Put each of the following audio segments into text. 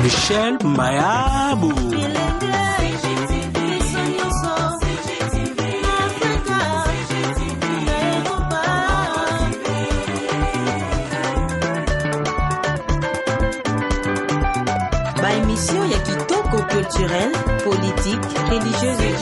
Michel Mayabou. Émission ya kitoko culturel, politique, religieuse et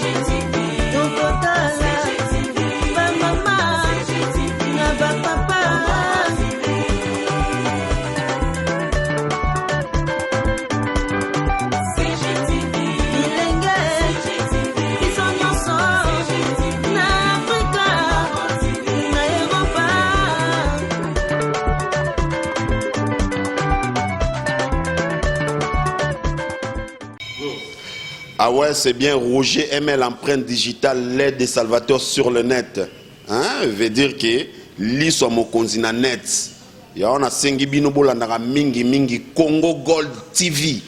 Ah ouais, c'est bien, Roger aimait l'empreinte digitale, l'aide des Salvatore sur le net. Hein? Veut dire que l'ISO mon continent net. Ya on a sengi binobo landara mingi Congo Gold TV.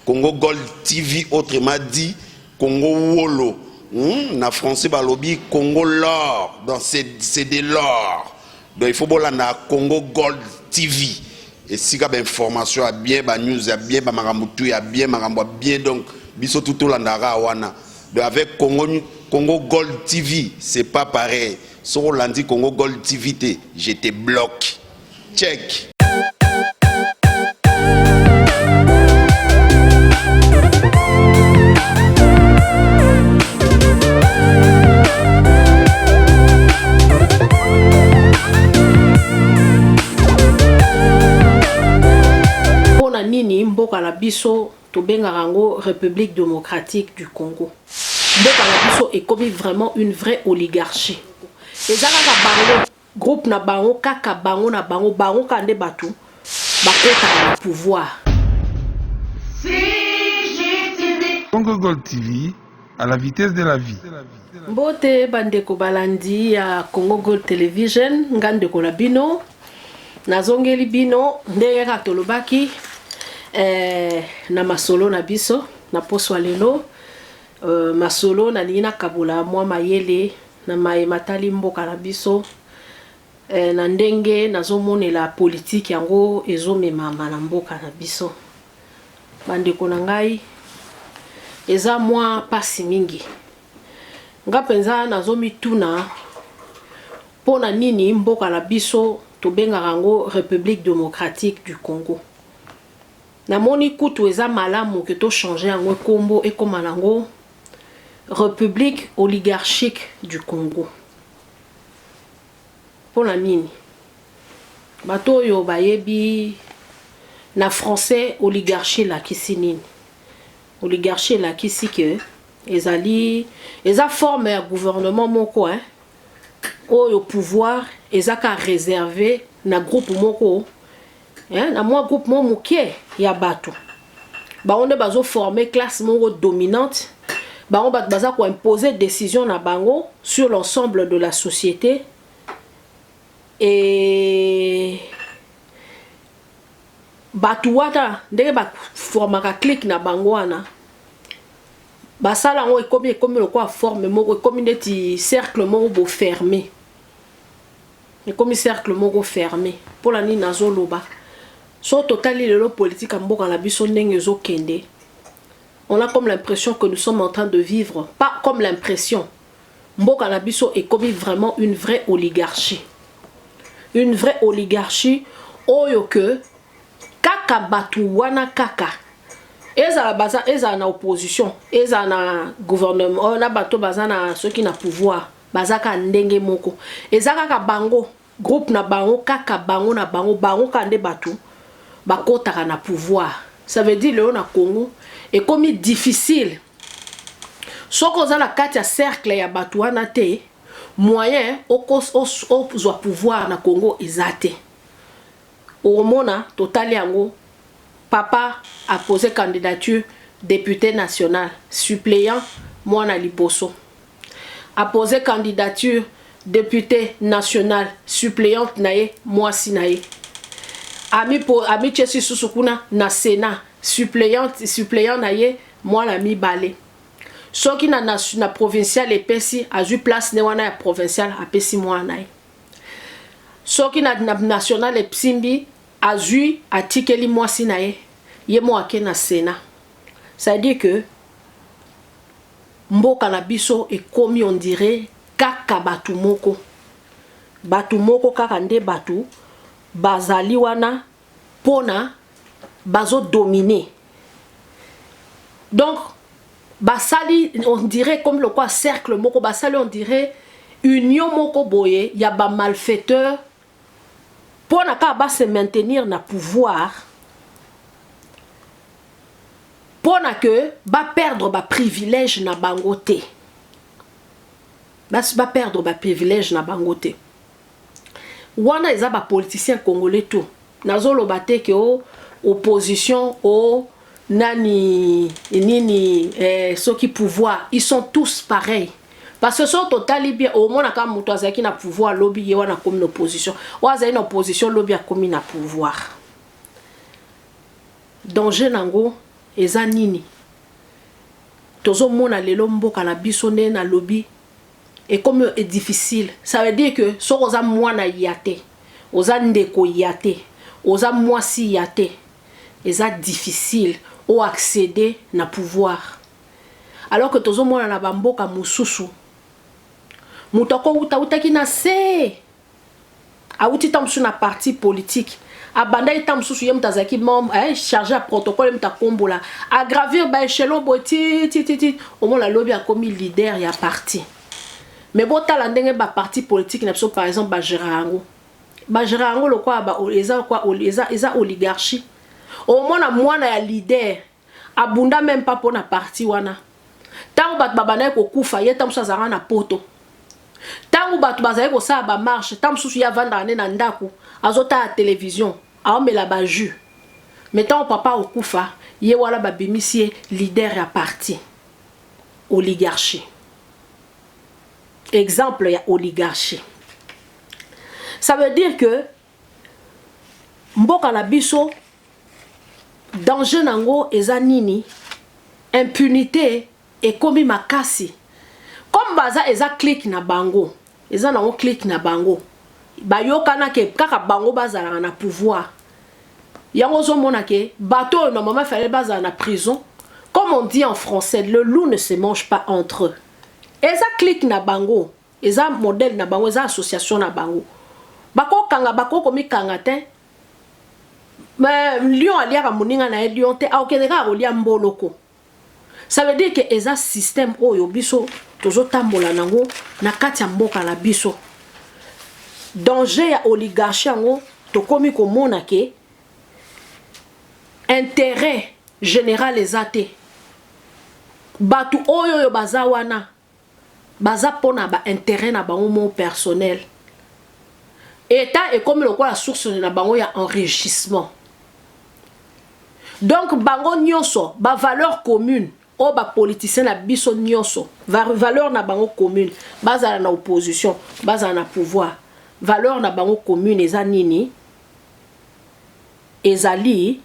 Congo Gold TV, autrement dit Congo Wolo. Na français balobi Congo l'or. Donc c'est de l'or. Donc il faut bolanda Congo Gold TV. Et si il y a information, il y a bien, news, il y a bien, il y a bien, donc biso tout landara wana. Donc avec Congo Gold TV, c'est pas pareil. Si on l'a dit Congo Gold TV, je te bloque. Check. Nini mboka na biso tobenga rango République démocratique du Congo. Mboka na biso ekomi vraiment une vraie oligarchie. Ezaka ka bango groupe na bango kaka bango na bango kande batu bakota na pouvoir. Congo Gold TV à la vitesse de la vie. Mbote bandeko balandi ya Congo Gold Television ngandeko na bino nazongeli bino ndenge ka tolobaki na masolo na biso na poso lelo masolo na lina kabula mwa mayele na matali mboka na biso na ndenge nazomonela politique yango ezomemama na mboka na biso bandeko na ngai eza mwa pasi mingi nga penza nazomituna pona nini mboka na biso tobenga rango République démocratique du Congo. Na moni kutu eza malamu ke to changer yango kombo e koma nango République oligarchique du Congo. Pona nini? Bato yo bayebi na français oligarchie la kisi nini? Oligarchie la kisi ke ezali eza forme ya gouvernement moko hein. Oyo pouvoir ezaka réservé na groupe moko hein, na moi groupe moké ya bato ba on bazo former classe moko dominante ba on baza ko imposer décision na bango sur l'ensemble de la société et bato wata ndenge ba formaka clique na bango wana basala ngo ekomi lokwa forme moko ekomi neti cercle moko bo fermé. Et comme cercle moko fermé pour la ni nazoloba so totali le politique mboka na biso ndenge zo kende on a comme l'impression que nous sommes en train de vivre pas comme l'impression mboka na biso est comme vraiment une vraie oligarchie oyo que kaka batu wana kaka ezala baza ezala na opposition ezala na gouvernement na bato baza na ceux qui na pouvoir bazaka ndenge moko ezaka ka bango groupe na bango kaka bango na bango kande batu bakota na pouvoir. Ça veut dire le na Congo est comme difficile soko za la kati ya cercle ya batu wana te moyen au pouvoir na Congo ezate omona totali yango papa a posé candidature député national suppléant mwana liboso a posé candidature député national suppléante nae mwasi nae ami chesi susukuna na Sénat suppléant nae mwana mibale soki na provincial epesi azwi place ne wana ya provincial apesi mwana ye soki na national epsimbi azwi atikeli mwasi na ye ye mo ake na Sénat. Ça veut dire que mboka na biso ekomi on dirait kaka batu moko kaka nde batu bazali wana pona bazo dominer. Donc basali on dirait comme le quoi cercle moko basali on dirait union moko boye ya ba malfaiteur pona ka ba se maintenir na pouvoir pona que ba perdre ba privilège na bangote ba perdre ba privilège na bangote wana eza ba politicien congolais tout nazolo bate ke opposition o nani nini ceux qui pouvoir ils sont tous pareils parce que sont total bien au moins quand muto azaki na pouvoir lobby ye wana comme l'opposition ou azaki na opposition lobby a comme na pouvoir danger nango eza nini tozo mona lelo mboka na biso ne na lobby et comme est difficile ça veut dire que so oza mwana yate oza ndeko yate oza mwasi yate eza difficile ou accéder na pouvoir alors que tozo mona na bamboka mususu mutoko utaki na se auti tamsu na parti politique abanda itamsusu yem tazaki membre chargé à protocole yem ta kombola agravir ba échelon boti ti au moins la lobby a commis leader ya parti mais bon tala ndenge ba parti politique na biso par exemple ba gérango le quoi ba eza oligarchie au moins mwana ya leader abunda même pas pour na parti wana tango bat babana ko kufa ye tamsu azanga na poto tango bat bazali ko sa ba marche tamsu ya vanda na ndaku azota à télévision aomela ba jus mais tant papa o kufa ye wala ba bimisie leader ya parti oligarchie exemple ya oligarchie ça veut dire que mboka na biso danger nango eza nini impunité et komi makasi comme baza eza click na bango eza nango click na bango bayokana ke kaka bango bazala na pouvoir yango zo mona ke bateau normalement fallait bazala na prison comme on dit en français le loup ne se mange pas entre eux eza click na bango eza modèle na bango eza association na bango bako kanga bako komi kanga te mais lion aliaka moninga na lion te aokeneka olia mboloko ça veut dire que eza système oyo biso tozo tambola nango na kati ya mboka na biso danger ya oligarchie yango tokomi komona ke intérêt général eza te batu oyo baza wana baza pona ba intérêt na bango mo personnel état est comme le quoi la source na bango ya enrichissement donc bango nyonso ba valeur commune o ba politicien na biso nyonso valeur na bango commune bazala na opposition bazala na pouvoir valeur na bango commune eza nini ezali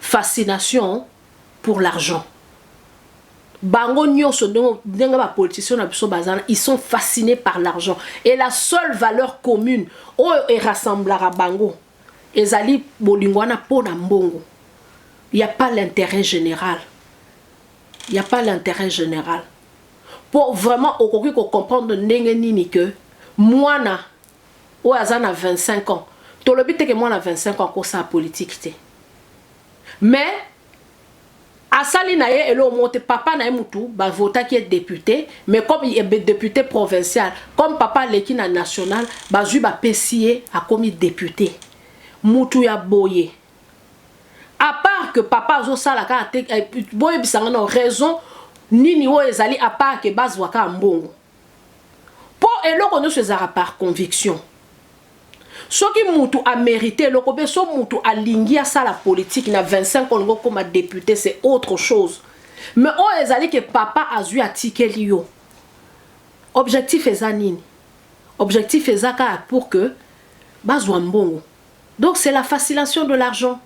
fascination pour l'argent bango nyonso denga ba politiciens na biso bazana ils sont fascinés par l'argent et la seule valeur commune o e rassemblera bango ezali bolingwana pona mbongo. Il n'y a pas l'intérêt général. Il n'y a pas l'intérêt général. Pour vraiment comprendre que moi na o azana 25 ans. To le but que moi na 25 ans ko sa politique. Mais asali na ye elo monte papa na mutu ba vota qui est député mais comme il est député provincial comme papa leki na national ba ju ba pesier a commis député mutu ya boye à part que papa zo sala ka boye bisanga na raison nini o ezali à part que bazwa ka mbongo pour eloko no sezara par conviction ce qui mutu a mérité le kobe so mutu a lingi à ça la politique na 25 ans comme député c'est autre chose mais o ezali que papa a eu à tikeli yo objectif ezanini objectif ezaka pour que bazwa mbongo donc c'est la fascination de l'argent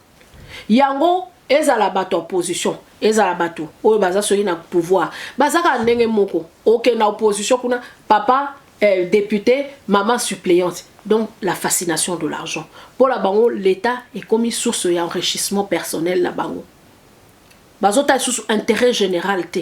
yango ezala bato opposition ezala bato oyo baza soki na pouvoir bazaka ndenge moko ok na opposition kuna papa député maman suppléante donc la fascination de l'argent pour la bango l'état est comme source d'enrichissement personnel na bango bazota sous intérêt général te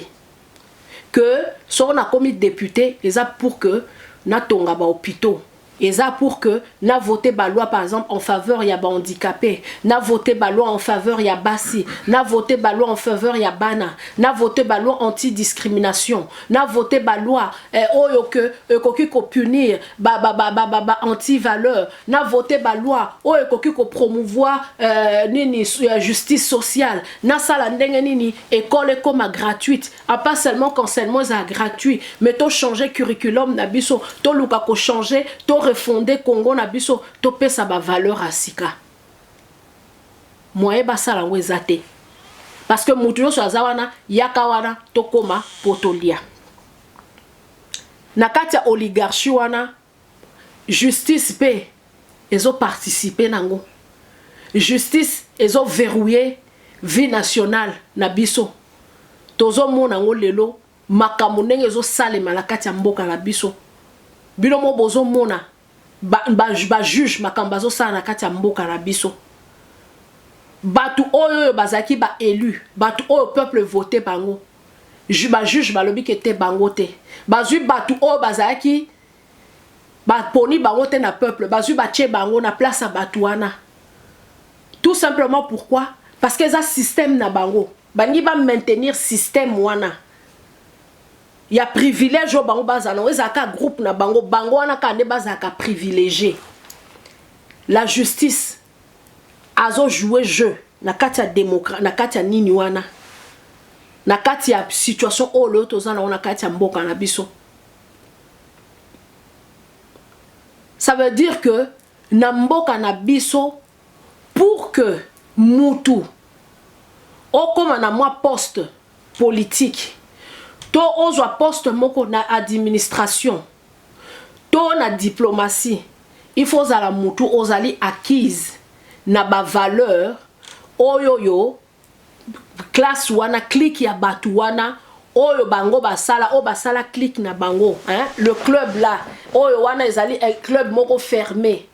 que si on a commis député eza pour que na tonga ba hôpitaux et ça pour que na voté ba loi par exemple en faveur ya ba handicapé na voté ba loi en faveur ya basi na voté ba loi en faveur ya bana na voté ba loi anti-discrimination na voté ba loi oyo que koki ko punir ba anti-valeur na voté ba loi oyo koki ko promouvoir nini justice sociale na sala ndenge nini école comme gratuite a pas seulement qu'enseignement est gratuit mais to changer curriculum na biso to luka ko changer to refonder Congo na biso to pesa ba valeur à sika moye ba sala ngwezate parce que mutu yo so wana yaka wana to koma potolia na kati ya oligarchie wana justice pe ezo participer nango justice ezo verrouiller vie nationale na biso tozo mona ngo lelo makambo ndenge ezo salema na kati ya mboka na biso bino mo bozo mona ba juge makambo zo sala na kati ya mboka na biso batu oyo bazaki ba élu batu oyo peuple voté bango ba juge balobi ke te bango te bazui batu oyo bazaki ba poni bango te na peuple bazui ba tche bango na place à batu wana tout simplement pourquoi parce que ça système na bango bangi ba maintenir système wana il y a privilège au bango bazana ezaka groupe na bango bango wana ka ne bazaka privilégié la justice azo jouer jeu na kati ya démocrate na kati ya nini wana na kati ya situation o lo tozana na kati ya mboka na biso ça veut dire que na mboka na biso pour que mutu o comme na moi poste politique to ozwa poste moko na administration to na diplomatie il faut zala mutu ozali acquise na ba valeur oyo classe wana clique ya batu wana oyo bango basala o basala clique na bango hein le club là oyo wana ezali un club moko fermé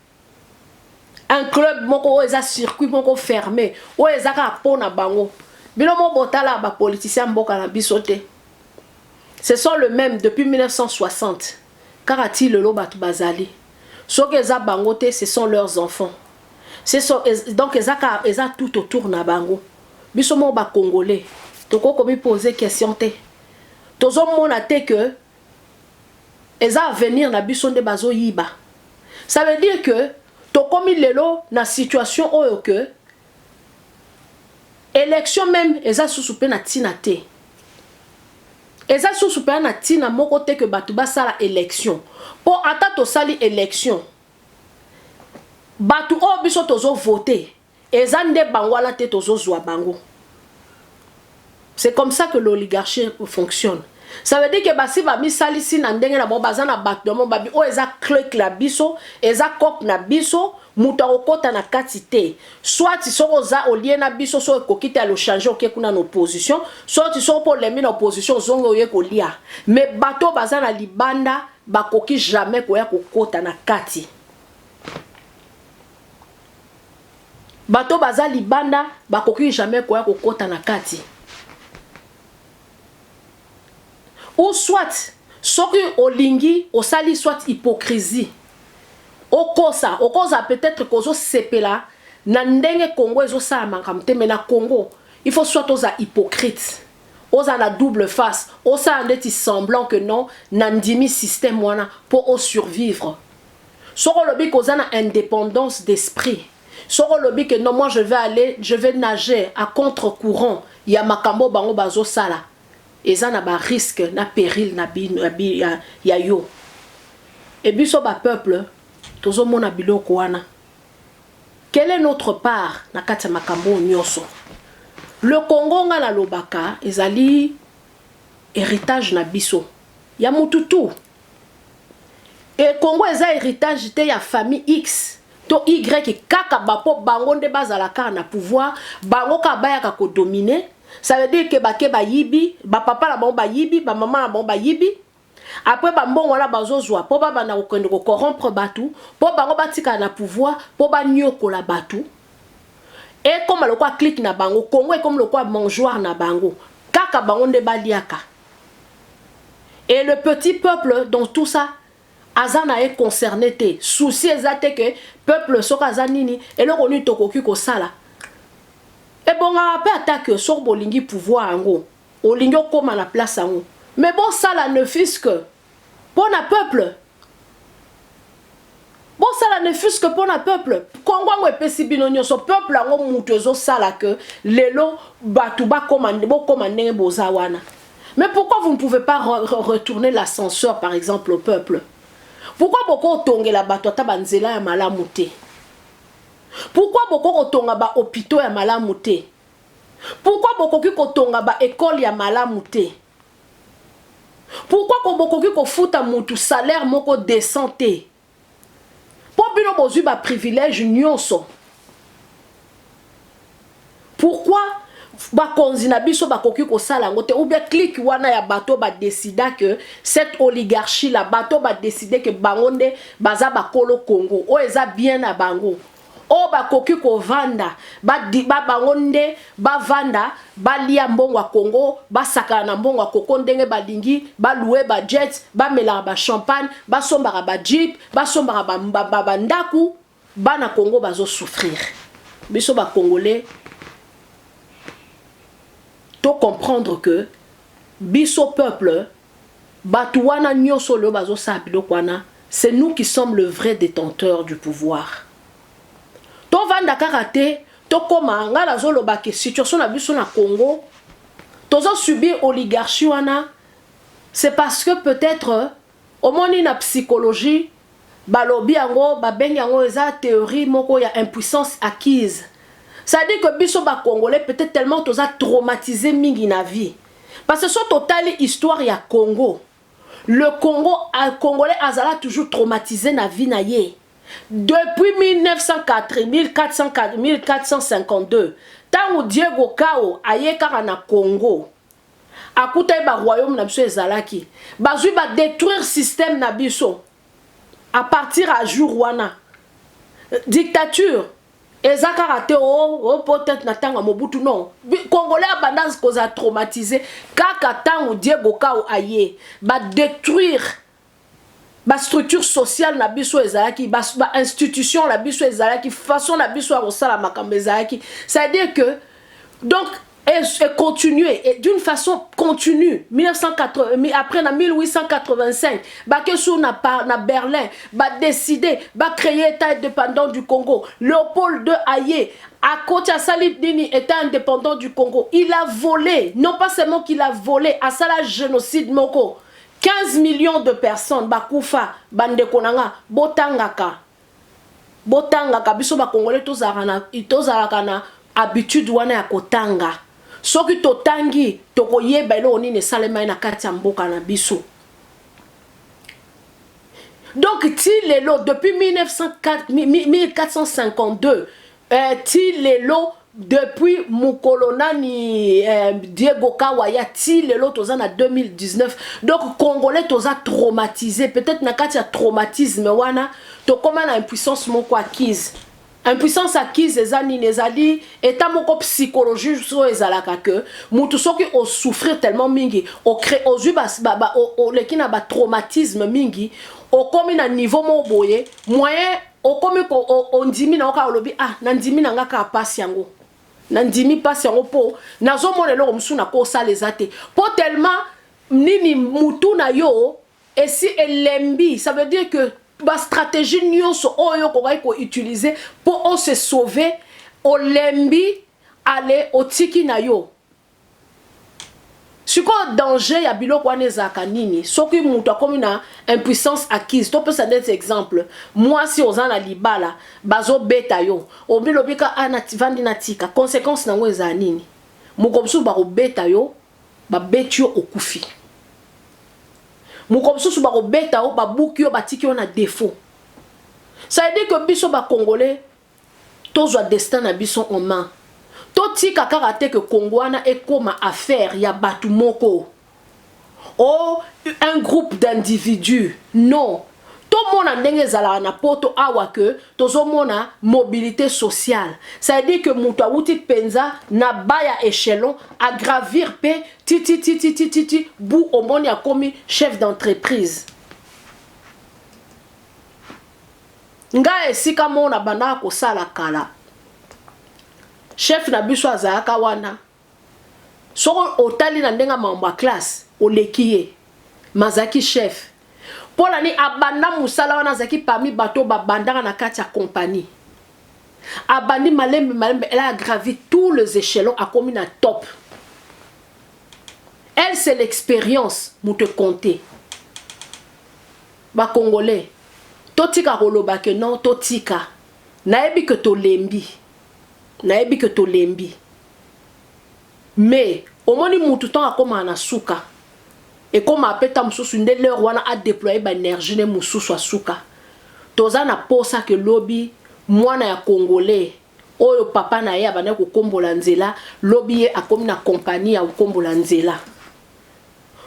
un club moko eza circuit moko fermé o ezaka pona bango bino mo botala ba politicien mboka na bisote. Ce sont le même depuis 1960. Karati lelo batu bazali. So que eza bangote, ce sont leurs enfants. Donc eza tout autour na bango. Biso mo ba congolais. Toko komi poser question te. Tozo mona te que eza avenir na biso nde bazo yiba. Ça veut dire que toko mi lelo na situation oyo que élection même eza susupe na tina te. Eza susupe na tina moko te que batu basala élection. Po ata to sali élection. Batu o biso tozo voter. Eza nde bangwala te tozo zwa bango. C'est comme ça que l'oligarchie fonctionne. Ça veut dire que basi ba misali si na ndenge na bobaza na batu do mo babi o eza clique la biso, eza cop na biso, muta okota na katite. Soit soko za olie na biso so kokite a lo changer oké kuna na opposition, soit soko pour les na opposition zongo ye kolia. Mais bato baza na libanda bakoki jamais koya kokota na kati. Bato baza libanda bakoki jamais koya kokota na kati. Ou soit, soki olingi, osali soit hypocrisie. Okosa peut-être kozo sepela, na ndenge Congo ezo sa mankamte, mais na Congo, il faut soit oza hypocrite. Oza na double face, oza andeti semblant que non, nandimi système wana pour o survivre. Soko lobi koza na indépendance d'esprit. Soko lobi que non, moi je vais nager à contre-courant, ya makambo bango bazo sala. Et ça n'a pas risque, n'a péril, n'a ya yo. Et biso ba peuple, tozo mona biloko wana. Quelle est notre part na kati makambo nyoso? Le Congo nga la lobaka, ezali héritage na biso. Ya mututu. Et Congo eza héritage te ya famille X. To Y kaka bapo bango nde bazalaka na pouvoir, bango ka bayaka ko dominer. Ça veut dire que ba yibi, ba papa la bon ba yibi, ba maman la bon ba yibi. Après ba mbongo la bazozwa, po ba na ko corrompre batu, po ba ngo batika na pouvoir, po ba nyoko la batu. Et comme le quoi clique na bango, Congo est comme le quoi mangeoire na bango. Kaka bango de baliaka. Et le petit peuple dans tout ça, Azana est concerné te. Souci exact que peuple soka nini et le ronu tokoki ko sala. Et bon on peut attaquer sur bolingi pouvoir ango. Olingi comme à la place ango. Mais bon ça là ne fût que pour un peuple. Bon ça là ne fût que pour un peuple. Congo est pesibino nyoso peuple ango mutezo sala que lelo batuba commande bo commande bozawana. Mais pourquoi vous ne pouvez pas retourner l'ascenseur par exemple au peuple? Pourquoi beaucoup tonge la batota banzela ya malamuté? Pourquoi beaucoup tonga ba hôpitaux ya malamuté? Pourquoi beaucoup ki tonga ba école ya malamuté? Pourquoi beaucoup ki ko futa mutu salaire moko décenté? Pour bino bozu ba privilège nyonso. Pourquoi ba konzina biso ba koki ko sala ngote ou bien clique wana ya bato ba décida que cette oligarchie la bato ba décider que bangonde baza ba kolo Congo o eza bien na bango o ba koki ko vanda ba bangonde ba vanda ba lia mbongo wa Congo ba saka na mbongo wa koko ndenge balingi ba louer ba jet ba mela ba champagne ba sombara ba jeep ba sombara ba ndaku ba na Congo bazo souffrir biso ba congolais. To comprendre que biso peuple batuana nyoso le bazo sabido kwana, c'est nous qui sommes le vrai détenteur du pouvoir. To vanda karaté to koma ngala zolo ba ke situation na biso na Congo tozo subir oligarchie wana, c'est parce que peut-être au moins na psychologie balobi yango ba bengi yango eza théorie moko ya impuissance acquise. Ça dit que biso ba congolais peut-être tellement toza traumatisé mingi na vie. Parce que sur total histoire ya Congo. Le Congo congolais azala toujours traumatisé na vie na ye. Depuis 1452, tant Diego Kao aye kara na Congo. Akuta ba royaume na biso ezalaki. Bazui ba détruire système na biso. À partir à jour wana. Dictature. Ezakarate peut-être natanga Mobutu non. Congolais abandance cause a traumatisé. Kaka tango Diego Kao aye. Ba détruire ba structure sociale na biso ezalaki, ba institution la biso ezalaki, façon la biso a osala makambo ezalaki. C'est-à-dire que donc et continuer et d'une façon continue 1980 après na 1885 ba kesu na Berlin ba décider ba créer état indépendant du Congo. Léopold II Aye à côté à Salib Dini état indépendant du Congo, il a volé, non pas seulement qu'il a volé à sala génocide moko 15 millions de personnes bakufa bande konanga botangaka biso ba congolais tozalaka na habitude wana ya kotanga. Soki totangi tokoyeba elo nini salema na kati ya mboka na biso. Donc ti lelo depuis 1452 ti lelo depuis Mukolonani Diego Kawaya ti lelo toza na 2019. Donc congolais toza traumatisé, peut-être na kati ya traumatisme wana to koma na impuissance moko acquise. Impuissance acquise ezani nezali état moko psychologie so ezalaka que mutu soki o souffrir tellement mingi o crée o zuba o lekina ba traumatisme mingi o komi na niveau mo boye moyen o komi ko on ndimi na oka olobi ah na ndimi na ngaka passe yango na ndimi passe yango po nazo monelo ko msuna ko sala ezate po tellement nini mutu na yo et si elembi ça veut dire que ba stratégie nyonso oyo ko utiliser pour se sauver au lembi aller au tiki na yo. Siko danger ya biloko wana ezaka nini soki mutu akomi na impuissance acquise to peut ça des exemple moi si oza na libala bazo beta yo obilobika anativandi natika conséquence nango eza nini mukomsu ba beta yo ba betio okufi. Mukomsusu ba robeta o ba buki o batiki on a défaut. Ça veut dire que biso ba congolais tozo destin na biso en main. totika kaka que Kongwana est comme affaire ya batu moko. Oh, un groupe d'individus. Non. Tout le monde a ndenge zala na poto awa que tozo mona mobilité sociale. Ça veut dire que muta wuti penza na baya échelon à gravir pe ti bou omoni a komi chef d'entreprise. Nga esika mona bana ko sala kala. Chef na biso azaka wana. Soko otali na ndenga mamba classe olekiye mazaki chef. Paul ni abanda musala wana zaki parmi bateau babandaka na kati ya compagnie. Abandi malembe elle a gravi tous les échelons à comme na top. Elle c'est l'expérience mu te compter. Ba congolais totika koloba ke non totika naebi que to lembi. Naebi que to lembi. Mais au moins mutu temps akoma na suka. Et comme apeta mususu ndele wana a déployer ba énergie ne mususu asuka. Toza na posa que lobby mwana ya congolais oyo papa na ye abana ko kombola nzela lobby ye akomi na compagnie ya kombola nzela.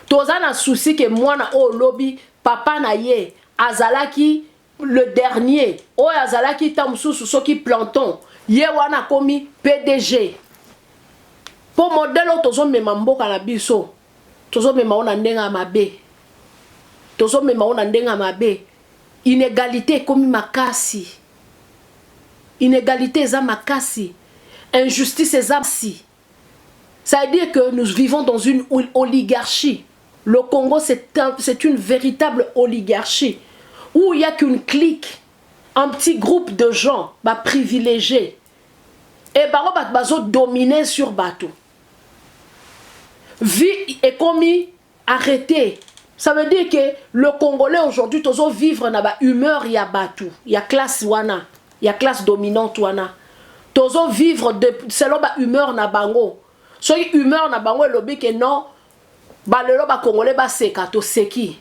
Toza na souci que mwana o lobby papa na ye azalaki le dernier oyo azalaki ta mususu soki planton ye wana komi PDG. Pour modèle tozo mema mboka na biso tozo mema ona ndenga mabe. Tozo mema ona ndenga mabe. Inégalité komi makasi. Inégalité eza makasi. Injustice eza si. Ça veut dire que nous vivons dans une oligarchie. Le Congo c'est une véritable oligarchie où il n'y a qu'une clique, un petit groupe de gens privilégiés. Et bazo dominer sur bateau. Vie est commis arrêté. Ça veut dire que le Congolais aujourd'hui tozo vivre na ba humeur ya batou, ya classe wana, ya classe dominante wana. Tozo vivre de selon ba humeur na bango. So humeur na bango lobi que non ba lelo ba Congolais ba seka to seki.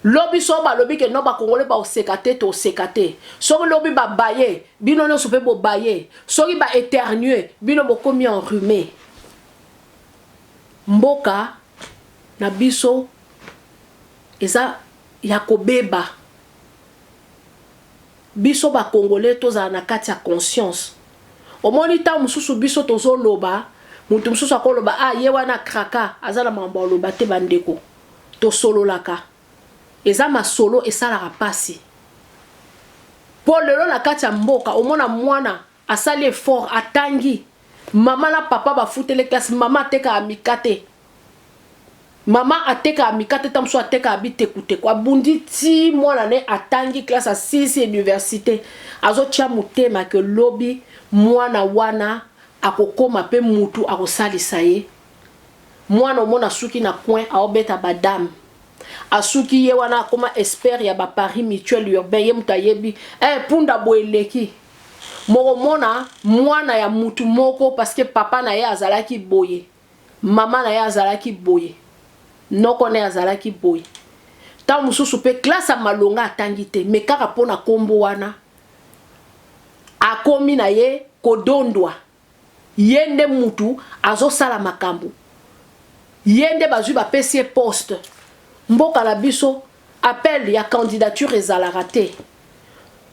Lobi so ba lobi que non ba Congolais ba sekate to sekate. So lobi ba baye, bino no sope bo baye. So ba éternuer, bino bo komi enrhumé. Mboka na biso eza ya kobeba biso ba congolais toza na kati ya conscience omoni ta mususu biso tozo loba mutu mususu akoloba ye wana kraka azala mambo loba te bandeko to solo laka eza masolo esala rapasi po lelo na kati ya mboka omona mwana asali effort atangi. Maman na papa ba foutele classe maman teka amikate. Maman ateka amikate tamso ateka abite kute kwa bundi ti mwana ne atangi classe à 6 université. Azo tia mutema ke lobby mwana wana akokoma pe mutu akosalisa ye. Mwana omona suki na coin aobeta badam. Asuki ye wana akoma expert ya ba Paris mutuel urbain ye mutayebi punda boeleki. Mona mwana ya mutu moko parce que papa na ye azalaki boye. Maman na ye azalaki boye. Noko na ye azalaki boye. Ta mususu pe classe a malonga atangite mais kaka pona kombo wana. Akomi na ye kodondwa. Yende mutu azo sala makambo. Yende bazu ba pesi poste. Mboka la biso appel ya candidature ezalaka te.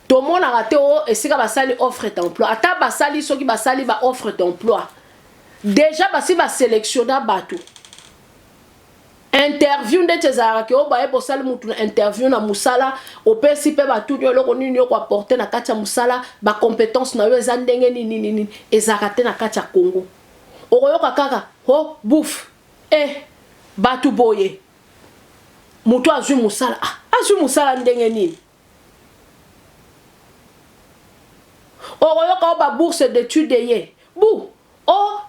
Tout le monde a raté et c'est que sali offre d'emploi. Ata basali soki basali ba offre d'emploi. Déjà basi ba sélectionner bateau. Interview de tezara ke o ba e bosali mutu interview na musala o pesi pe batou yo loko nini yo ko apporter na kati ya musala ba compétence na yo eza ndenge nini ezarate na kati ya Congo. Okoyoka kaka ho bouf batou boye. Mutu azui musala azui musala ndenge nini. Okoyoka ba bourse d'études ye. Bou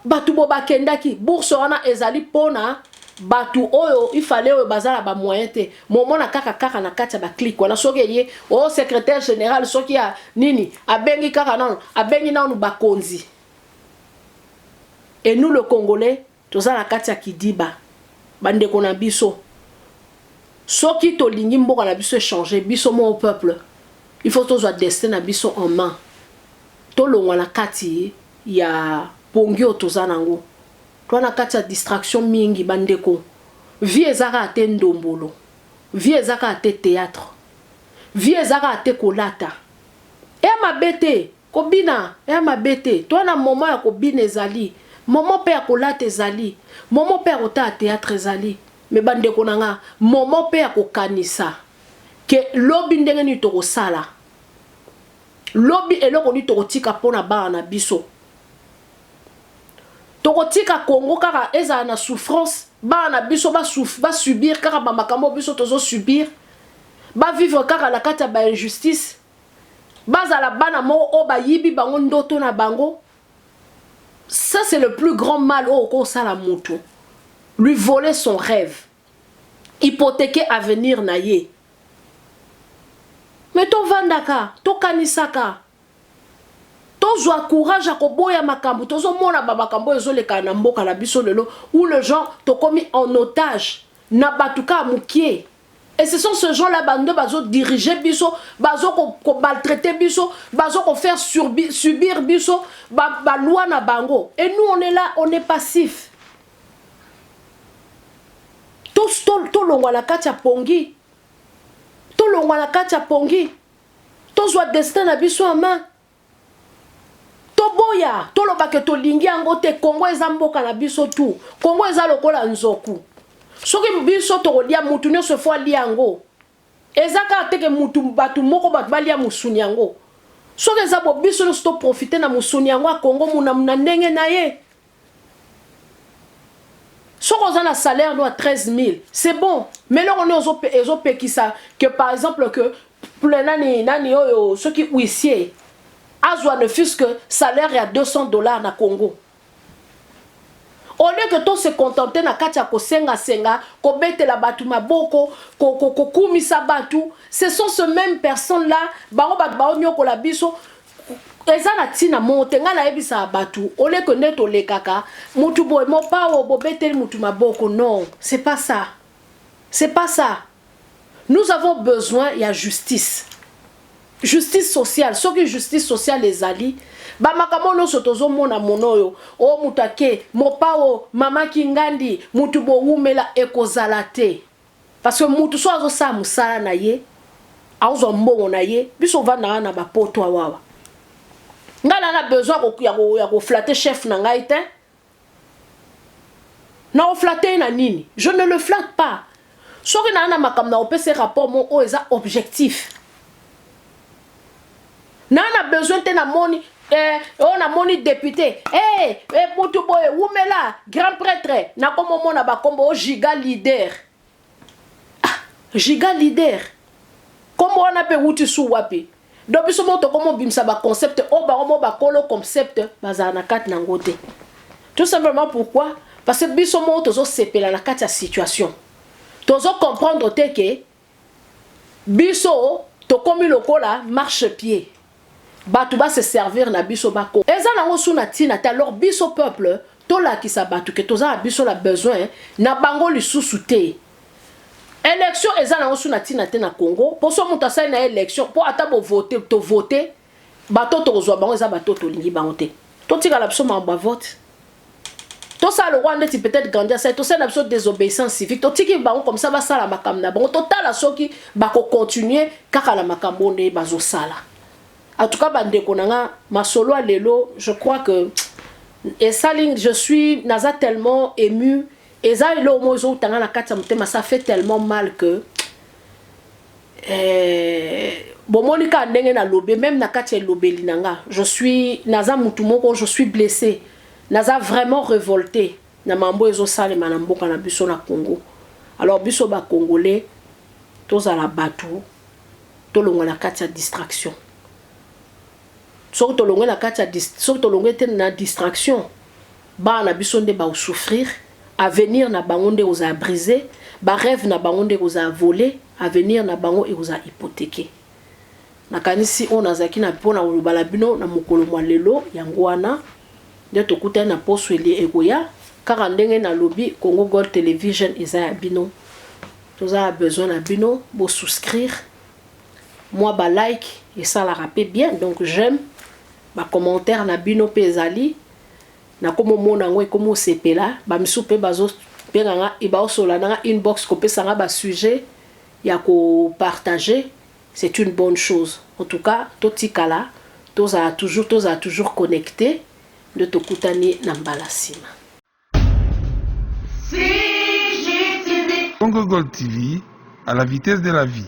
batu bo bakendaki bourse wana ezali pona batu oyo il fallait oyo bazala ba moyen te. Momona kaka na kati ba clique wana soki ye secrétaire général soki ya nini abengi kaka non abengi nanu bakonzi. Et nous le Congolais toza na kati ya kidiba bandeko na biso. Soki to lingi mboka na biso changer biso mon peuple. Il faut tozo destin na biso en main. Tolongwa na kati ya pongi otoza nango to na kati ya distraction mingi bandeko vie ezaka ate ndombolo vie ezaka ate théâtre vie ezaka ate kolata mabete kobina mabete to na moment ya kobina ezali moment pe ya kolata ezali moment pe ya kota théâtre ezali me bandeko nanga moment pe ya kokanisa ke lobi ndenge ni tokosala lobi eloko ni tokotika pona bana na biso tokotika Congo kaka eza na souffrance bana na biso ba subir kaka ba makambo biso tozo subir ba vivre kaka la kati ya ba injustice bazala bana mo o ba yibi bango ndoto na bango. Ça c'est le plus grand mal au kosala mutu, lui voler son rêve, hypothéquer avenir na ye. Mais to vandaka, to kanisaka, to zwa courage à koboya makambo, to zo mona ba makambo ezoleka na mboka na biso lelo, où les gens to commis en otage, na batuka mukie. Et ce sont ces gens-là bando bazo diriger biso, bazo ko maltraiter biso, bazo ko faire subir biso, ba loi na bango. Et nous on est là, on est passif. To longwa la kati ya pongi. To longwa la kati ya pongi. To zwa destin na biso ama. To boya, to lobake to lingi yango te Congo eza mboka na biso tu. Congo eza lokola nzoku. Soki biso tokolia mutu nyonso fo alia yango ezaka teke mutu batu moko batu balia musuni yango soki eza bo biso nyonso to profiter na musuni yango a Congo muna ndenge na ye soko za na salaire no à 13 000 c'est bon mais là on est ezo pekisa que par exemple que pour nani oyo soki huissier azwa ne fût que salaire ya $200 na Congo. Au lieu que tout se contenter na katia ko senga ko bete la batu maboko ko kumisa batu, ce sont ces mêmes personnes là bango batu ba nyoko la biso ezana tina monte nga na ebisa batu au lieu que neto le kaka mutu boy mo pa o bo bete mutu maboko. Non, c'est pas ça. C'est pas ça. Nous avons besoin il y a justice. Justice sociale, ce que justice sociale les alliés. Ba makamono sotozo mona monoyo o mutake mopao mama kingandi mutu bo umela ekozalate parce que mutu so azo sa musala na ye azo mbongo na ye biso vana na ba poto wawa ngala na besoin ya ko flatter chef na ngai te na o flatter na nini je ne le flatte pas soki na makam na opese rapport mo o eza objectif na besoin te na moni on a moni député mutu boye umela grand prêtre na komo mona ba kombo giga leader giga leader komo on pe wuti su wapi do biso moto komo bimsa ba concept o ba komo ba kolo concept bazana kat na ngote tout simplement pourquoi parce que biso moto zo sepela na kat ya situation tozo comprendre te que biso to komi lokola marche pied batu ba se servir na biso bako eza nango suna tina ta alors biso peuple to la ki sa batu ke toza biso la besoin na bango lisusu te élection eza nango suna tina te na Congo pour so muta sa na élection pour ata bo voter to voter bato to zo bango eza bato to lingi bango te to tika la biso ma ba vote to sa le Rwanda ti peut-être grandir ça to sa na biso désobéissance civique to tiki bango comme ça ba sala makam na bango total soki bako continuer kaka la makambo ne bazo sala. En tout cas, bandeko nanga masolo à lelo, je crois que et ça je suis naza tellement ému et ça le mozo tanga na kata mutema ça fait tellement mal que bon monika ndenge na lobé même na kata lobé linanga je suis naza mutu moko je suis blessé naza vraiment révolté na mambo ezo sale manamboka na biso na Congo. Alors biso ba congolais toza la batu to longa na kata distraction. Soki tolongwe na kati ya soki tolongwe te na distraction ba na biso nde ba souffrir avenir na bango nde oza briser ba rêve na bango nde oza voler avenir na bango e oza hypothéquer na kanisi on azaki na pona olobala bino na mokolo mwa lelo yango wana nde tokuta na poso eli ekoya kaka ndenge na lobby Congo Gold Television eza ya bino toza besoin na bino bo souscrire moi ba like et ça la rappelle bien donc j'aime ba commentaire na bino pezali na komo mona ngo komo sepela ba misupe bazo penganga ibaosola na inbox ko pesanga ba sujet ya ko partager, c'est une bonne chose. En tout cas, totikala toza toujours connecté de tokutani na mbalasima. Congo Gold TV, à la vitesse de la vie.